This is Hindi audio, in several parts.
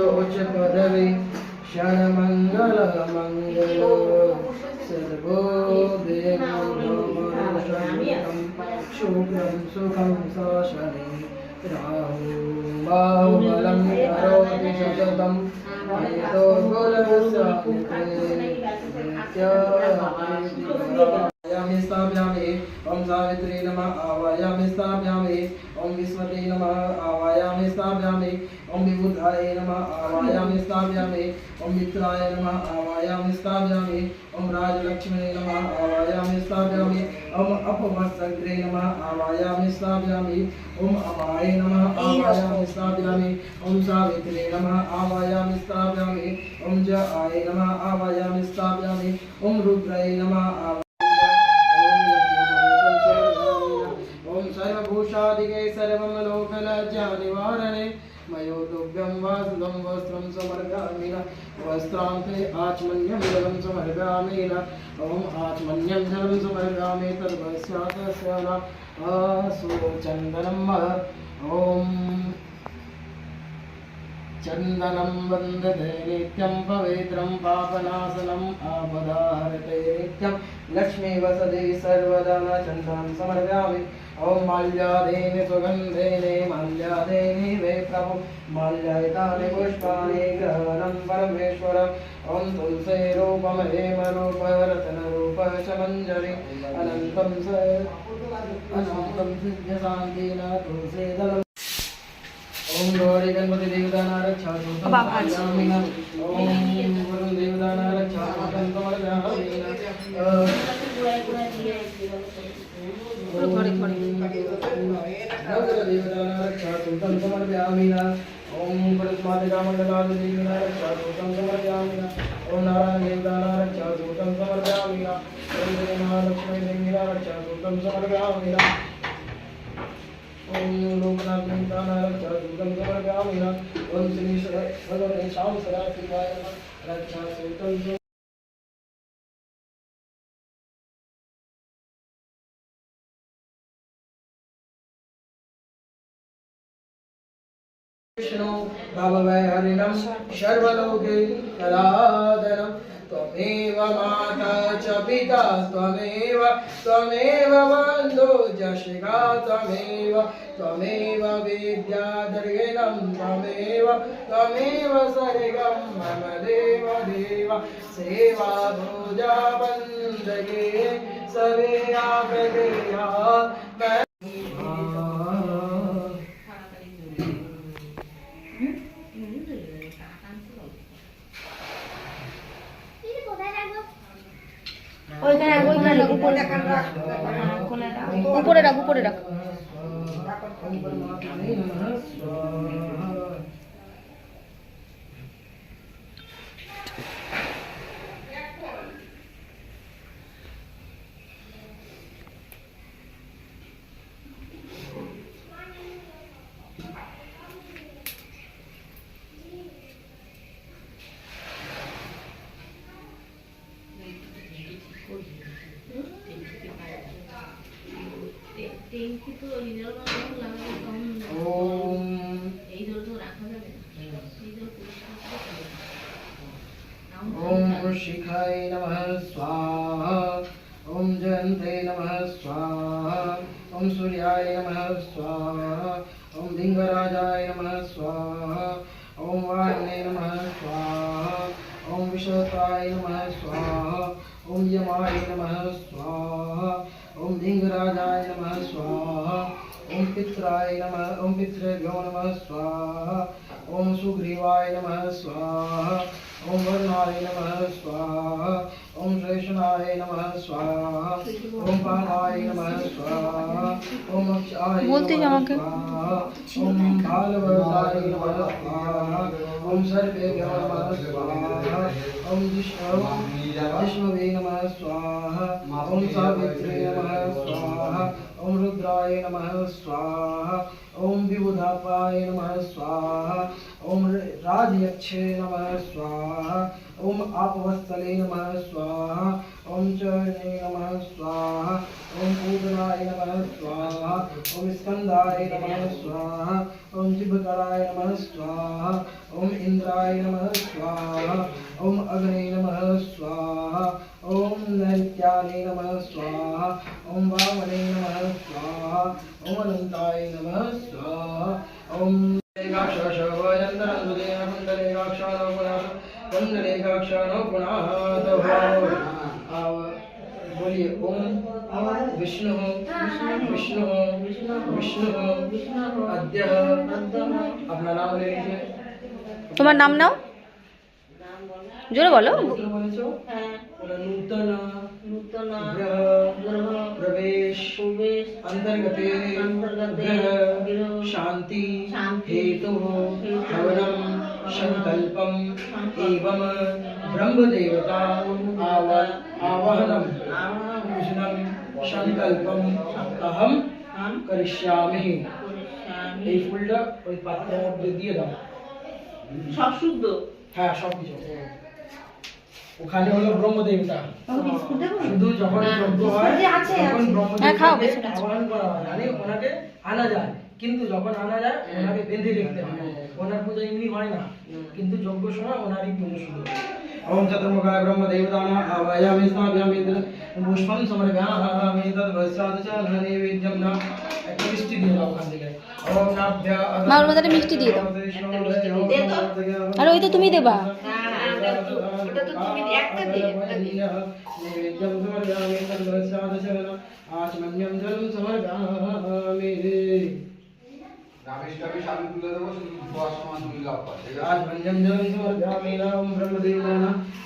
उच्च पदवी शरणमंगल मंगल सर्वो शुभ्रं सुखं शनि राहु बाहुबलं करोति शततं हेतो आवायामि स्थापयामि ओम सावित्री नमः आवायामि स्थापयामि ओम विस्मते नमः आवायामि स्थापयामि ओम विबुधाय नमः आवायामि स्थापयामि ओम मित्राय नमः आवायामि स्थापयामि ओम राजलक्ष्मी नमः आवायामि स्थापयामि ओम अपवत्सग्रे नमः आवायामि स्थापयामि ओम अमाय नमः आवायामि स्थापयामि ओम सावित्री नमः आवायामि स्थापयामि ओम जयाय नमः आवायामि स्थापयामि ओम रुद्राय नमः सर्वभूषादिके सर्वं लोकलज्जा निवारणे मयोदुभ्यं वासुदं वस्त्रं समर्पयामि वस्त्रान्ते आचमन्यं जलं समर्पयामि ओम आचमन्यं जलं समर्पयामि तद्वस्यातस्य चन्दनं ओम चन्दनं वन्दते नित्यं पवित्रं पापनाशनम् आपदाहरते नित्यं लक्ष्मी वसति सर्वदा चन्दनं समर्पयामि ओम माल्यादेने सुगन्धेने माल्यादेने वे प्रभु माल्यायतानि पुष्पाणि ग्रहणं परमेश्वरम् ओम तुलसे रूपम हेम रूप रतन रूप च मञ्जरी अनन्तं सिद्ध्यशान्तिना तुलसे दलम् ओम गौरी गणपति देवदाना रक्षा सूतं समर्पयामि ओम वरुण देवदाना रक्षा सूतं समर्पयामि थोड़ी नवग्रह देवदाना रक्षा सूतं समर्पयामि ओम परस्मादिका मंडलादि देवदाना रक्षा सूतं समर्पयामि ओम नारायण देवदाना रक्षा सूतं समर्पयामि ओम महालक्ष्मी देवदाना रक्षा सूतं समर्पयामि ओम लोकनाथ देवदाना रक्षा सूतं समर्पयामि ओम श्री भगवते श्याम सदाशिवाय नमः रक्षा सूतं विष्णु भवभयहरिणं सर्वलोके कलादरं त्वमेव माता च पिता त्वमेव बन्धु च शिखा त्वमेव विद्याधर्गिणं त्वमेव सर्गं मम देव सेवा पूजा वन्दगे सवे आपदेया উপরে রাখ ओम शिखाय नमः स्वाहा ओम जयन्ते नमः स्वाहा ओम सूर्याय नमः स्वाहा ओम लिंगराजाय नमः स्वाहा ओम वाग्ने नमः स्वाहा ओम विश्वताय नमः स्वाहा ओम यमाय नमः स्वाहा ओम लिंगराजाय नमः स्वाहा ओम पित्राय नमः ओम पितृभ्यो नमः स्वाहा ओम सुग्रीवाय नमः स्वाहा ओम वरुणाय नमः स्वाहा ओम श्रेषणाय नमः स्वाहा ओम पालाय नमः स्वाहा ओम अक्षाय बोलते नमः जाओ के। स्वाहा ओम भालवताय नमः स्वाहा ओम सर्वेभ्यो नमः स्वाहा ओम विष्णवे नमः स्वाहा ओम सावित्रे नमः स्वाहा ओम रुद्राय नमः स्वाहा ओम विबुधापाय नमः स्वाहा ओम राजयक्षे नमः स्वाहा ओम आपवत्सले नमः स्वाहा ओम चरणे नमः स्वाहा ओम पूतनाय नमः स्वाहा ओम स्कंदाय नमः स्वाहा ओम जिह्वकराय नमः स्वाहा ओम इंद्राय नमः स्वाहा ओम अग्ने नमः स्वाहा ओम नैत्याने नमः स्वाहा ओम वामने नमः स्वाहा ओम अनंताय नमः स्वाहा ओम बोलिए ओम विष्णु विष्णु विष्णु अद्य अपना नाम ले लीजिए তোমার নাম নাও জোরে বলো नूतन ग्रह प्रवेश अंतर्गते ग्रह शांति हेतु हवनम संकल्पम एवं ब्रह्मदेवता आवाहनम पूजनम संकल्पम अहम करिष्यामि এই ফুলটা ওই পাত্রের মধ্যে দিয়ে দাও সব শুদ্ধ হ্যাঁ সব কিছু ওখানে হলো ব্রহ্মদেবতা শুধু যখন যজ্ঞ হয় তখন হ্যাঁ, খাও, ব্রহ্মদেবতাকে বিস্কুট আছে। আহ্বান করা হয় মানে ওনাকে আনা যায় কিন্তু যখন আনা যায় ওনাকে বেঁধে রেখতে হয় ওনার পূজা এমনি হয় না কিন্তু যজ্ঞ সময় ওনারই পুজো শুরু হয় ओम चतुर्मुखाय ब्रह्मदेवताना आवायामि स्थापयामि पुष्पं समर्पयामि तद्वत्सादचान नैवेद्यं न একটা মিষ্টি দিয়ে দাও ওখান থেকে ওম নাভ্য মা, ওর মধ্যে একটা মিষ্টি দিয়ে দাও। আর ওই তো তুমি দেবা ওটা তো তুমি একটা দে নৈবেদ্যं সমর্পয়ামি তদ্वत्सादचान आचमन्यं जलं समर्पयामि রামেশটাকে স্বামী তুলে দেবো শুধু দোয়ার সময় তুলে লাভ পায় ঠিক আছে आज मंजम जलं समर्पयामि ओम ब्रह्मदेवान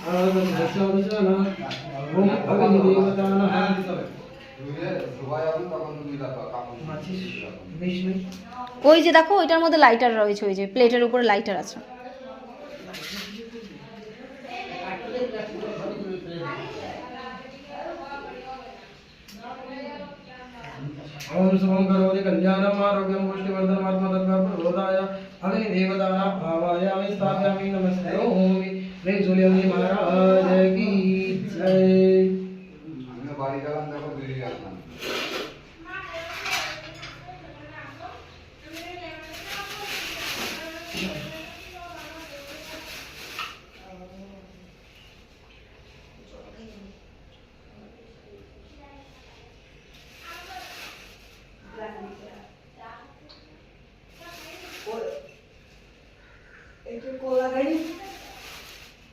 आवाहयामि ओम अग्निदेवतान তুলে সবাই যাবেন তখন তুমি লাভ কাপড় विष्णु ওই যে দেখো ওইটার মধ্যে লাইটার রয়েছে ওই যে প্লেটের উপরে লাইটার আছে ओम शुभं करोति कल्याणम् आरोग्यं पुष्टिवर्धनम् आत्मतत्त्वप्रबोधाय अग्निदेवतान आवाहयामि स्थापयामि नमस्ते ओम ह्रीं सूर्यग्नि महाराज की जय আমিও বাড়ি গেলাম দেখো বেরিয়ে আসলাম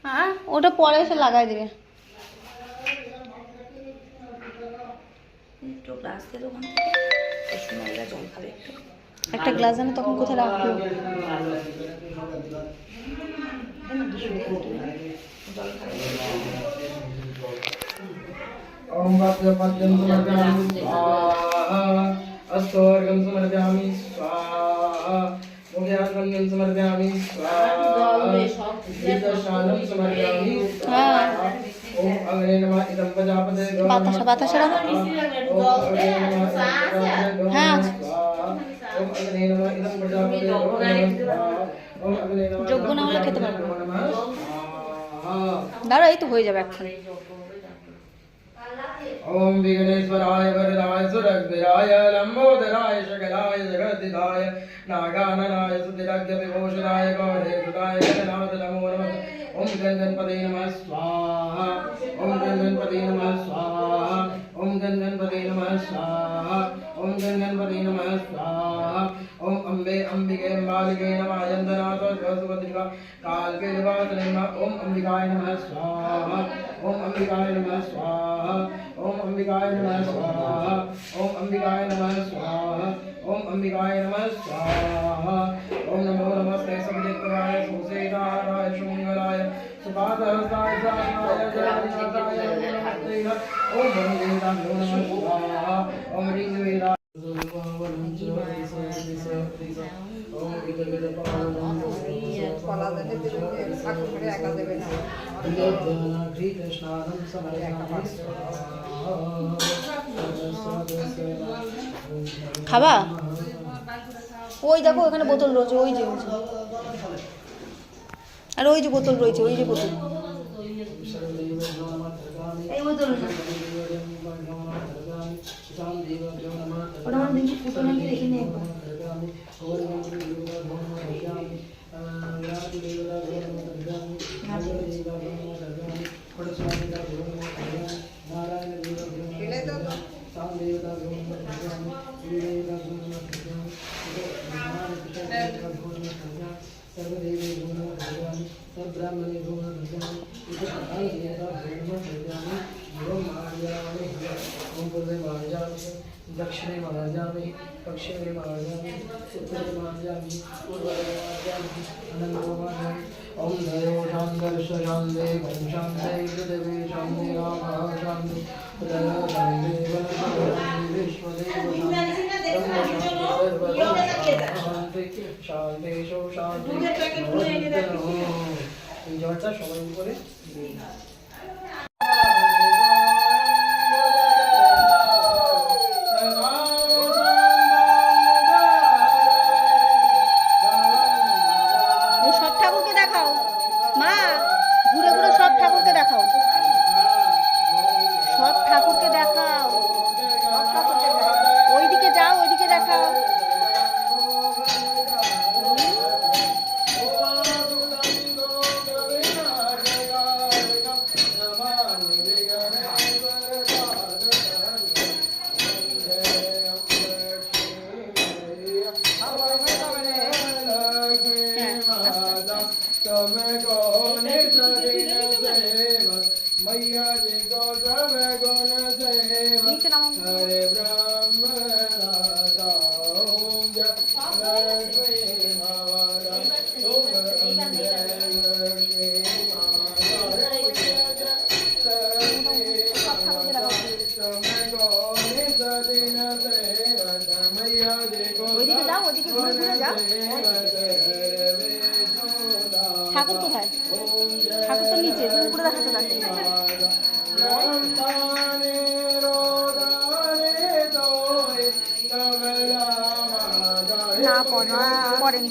হ্যাঁ ওটা পরে এসে লাগাই দিবে একটু গ্লাস দিয়ে ওখান থেকে সোনালিরা জল খাবে একটু একটা গ্লাস আনে তখন কোথায় রাখলো জল খাবে ओम वाक्यपद्यं समर्पयामि स्वाहा अस्तोर्गं समर्पयामि स्वाहा मुख्यात्मन्यं समर्पयामि स्वाहा दीर्घशानं समर्पयामि स्वाहा ओम अग्ने नमः इदं प्रजापते বাতাসা রাখো হ্যাঁ আছে। ओम अग्ने नमः इदं प्रजापते ओम अग्ने नमः যোগ্য না হলে খেতে পারবো না। नमः स्वाहा দাঁড়া এই তো হয়ে যাবে এখন ओम विघ्नेश्वराय वरदाय सुरग्राय लंबोदराय शकलाय जगद्दिदाय नागाननाय सुतिरग्य विभूषणाय गौरेशुदाय गणनाथ नमो नमः ओम गणपते नमः स्वाहा ओम गणपते नमः स्वाहा ओम गणपते नमः स्वाहा ओम गणपते नमः स्वाहा ओम अम्बे अंबिके अम्बालिके नमः यन्दनाथ सुभद्रिका कालके निवासने नमः ओम अंबिकाय नमः स्वाहा ओम अंबिकाय नमः स्वाहा ओम अंबिकाय नमः स्वाहा ओम अंबिकाय नमः स्वाहा ओम अंबिकाय नमः स्वाहा ओम नमो नमस्ते सबदेवाय सुसेनाराय शुंगराय सुपादहस्ताय सानाय जगन्नाथाय नमस्ते ओम भगवेदा नमः स्वाहा ओम ऋग्वेदा খাবা? ওই দেখো এখানে বোতল রয়েছে, ওই যে আর ওই যে বোতল রয়েছে, ওই যে বোতল, এই বোতল ওটা আমার দেখি ফুটো নাকি দেখে নে একবার। दक्षिणे मार्जामि पश्चिमे मार्जामि उत्तरे मार्जामि पूर्वे मार्जामि अनन्तो मार्जामि ओम दयो शान्ति शान्ति ओम शान्ति पृथिवी शान्ति रामः शान्ति उदयो शान्ति वनस्पति विश्वदेव शान्ति शान्ति शो शान्ति এই জলটা সবার উপরে সব ঠাকুরকে দেখাও মা, ঘুরে ঘুরে সব ঠাকুরকে দেখাও, সব ঠাকুরকে দেখাও, ওইদিকে যাও, ওইদিকে দেখাও। मैया जी को सब गुण सेवा हरे ब्रह्म ओम जय लक्ष्मी माता ओम जय लक्ष्मी ওইদিকে যাও, ওইদিকে ঘুরে ঘুরে যাও। ঠাকুর কোথায়? ঠাকুর তো নিচে, তুমি উপরে দেখাতে থাকো। না পড়েনি,